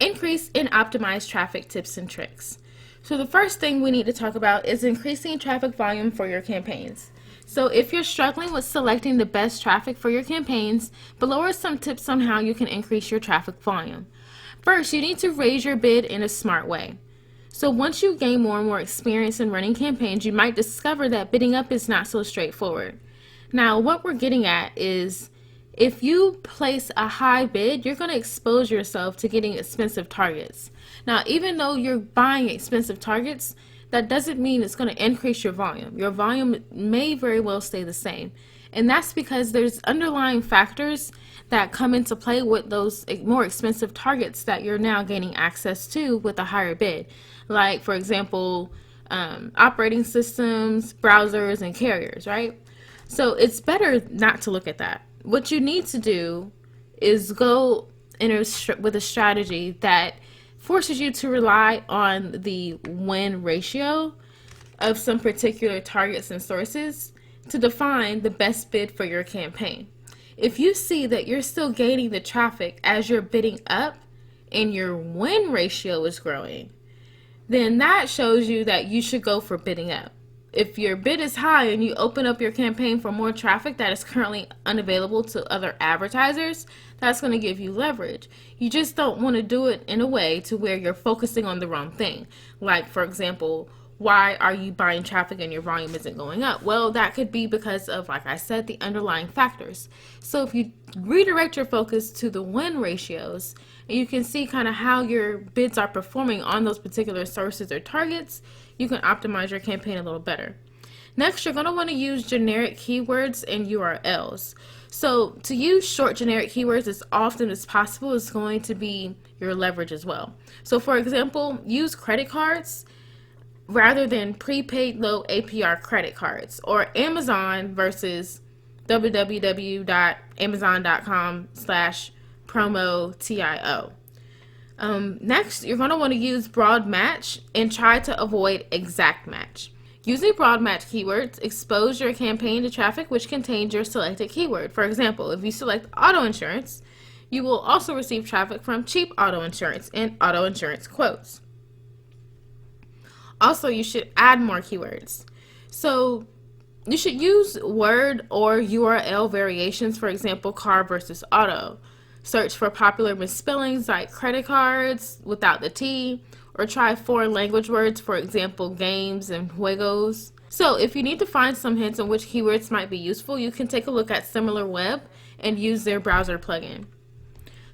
Increase and optimize traffic tips and tricks. So the first thing we need to talk about is increasing traffic volume for your campaigns. So if you're struggling with selecting the best traffic for your campaigns, below are some tips on how you can increase your traffic volume. First, you need to raise your bid in a smart way. So once you gain more and more experience in running campaigns, you might discover that bidding up is not so straightforward. Now, what we're getting at is if you place a high bid, you're going to expose yourself to getting expensive targets. Now, even though you're buying expensive targets, that doesn't mean it's going to increase your volume. Your volume may very well stay the same. And that's because there's underlying factors that come into play with those more expensive targets that you're now gaining access to with a higher bid. Like, for example, operating systems, browsers, and carriers, right? So it's better not to look at that. What you need to do is go with a strategy that forces you to rely on the win ratio of some particular targets and sources to define the best bid for your campaign. If you see that you're still gaining the traffic as you're bidding up and your win ratio is growing, then that shows you that you should go for bidding up. If your bid is high and you open up your campaign for more traffic that is currently unavailable to other advertisers, that's going to give you leverage. You just don't want to do it in a way to where you're focusing on the wrong thing. Like, for example, why are you buying traffic and your volume isn't going up? Well, that could be because of, like I said, the underlying factors. So if you redirect your focus to the win ratios, and you can see kind of how your bids are performing on those particular sources or targets, you can optimize your campaign a little better. Next, you're going to want to use generic keywords and URLs. So to use short generic keywords as often as possible is going to be your leverage as well. So for example, use credit cards rather than prepaid low APR credit cards, or Amazon versus www.amazon.com/promo-TIO. Next, you're going to want to use broad match and try to avoid exact match. Using broad match keywords, expose your campaign to traffic which contains your selected keyword. For example, if you select auto insurance, you will also receive traffic from cheap auto insurance and auto insurance quotes. Also, you should add more keywords. So you should use word or URL variations, for example, car versus auto. Search for popular misspellings like credit cards without the T, or try foreign language words, for example, games and juegos. So if you need to find some hints on which keywords might be useful, you can take a look at SimilarWeb and use their browser plugin.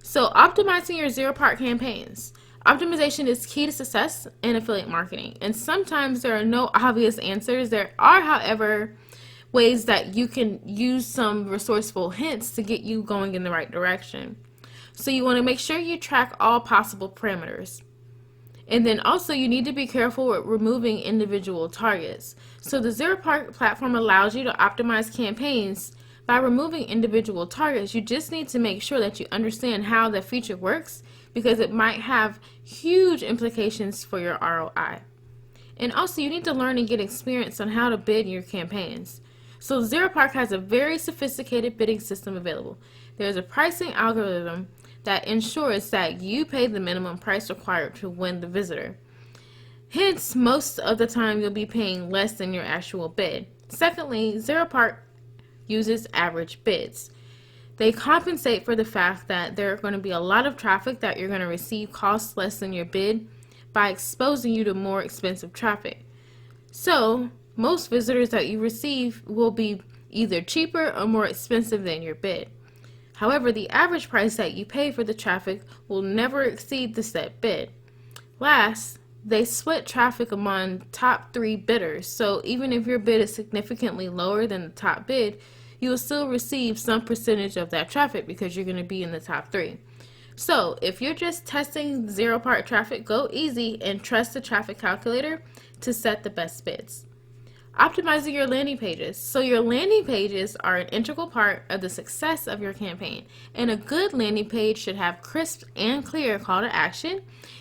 So optimizing your Zeropark campaigns. Optimization is key to success in affiliate marketing, and sometimes there are no obvious answers. There are, however, ways that you can use some resourceful hints to get you going in the right direction. So you want to make sure you track all possible parameters. And then also you need to be careful with removing individual targets. So the Zeropark platform allows you to optimize campaigns by removing individual targets. You just need to make sure that you understand how the feature works, because it might have huge implications for your ROI. And also you need to learn and get experience on how to bid your campaigns. So Zeropark has a very sophisticated bidding system available. There's a pricing algorithm that ensures that you pay the minimum price required to win the visitor. Hence, most of the time you'll be paying less than your actual bid. Secondly, Zeropark uses average bids. They compensate for the fact that there are going to be a lot of traffic that you're going to receive costs less than your bid by exposing you to more expensive traffic. So most visitors that you receive will be either cheaper or more expensive than your bid. However, the average price that you pay for the traffic will never exceed the set bid. Last, they split traffic among top 3 bidders, so even if your bid is significantly lower than the top bid, you will still receive some percentage of that traffic because you're going to be in the top 3. So if you're just testing Zeropark traffic, go easy and trust the traffic calculator to set the best bids. Optimizing your landing pages. So your landing pages are an integral part of the success of your campaign, and a good landing page should have crisp and clear call to action.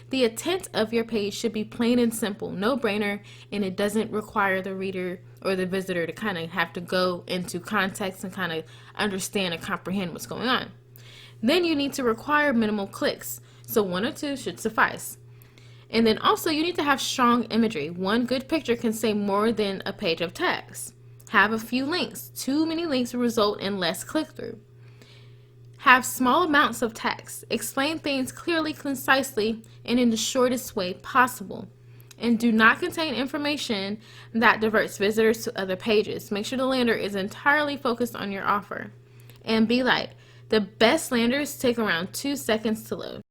The intent of your page should be plain and simple, no-brainer, and it doesn't require the reader or the visitor to kind of have to go into context and kind of understand and comprehend what's going on. Then you need to require minimal clicks. So 1 or 2 should suffice. And then also you need to have strong imagery. One good picture can say more than a page of text. Have a few links. Too many links will result in less click-through. Have small amounts of text. Explain things clearly, concisely, and in the shortest way possible. And do not contain information that diverts visitors to other pages. Make sure the lander is entirely focused on your offer. And be light. The best landers take around 2 seconds to load.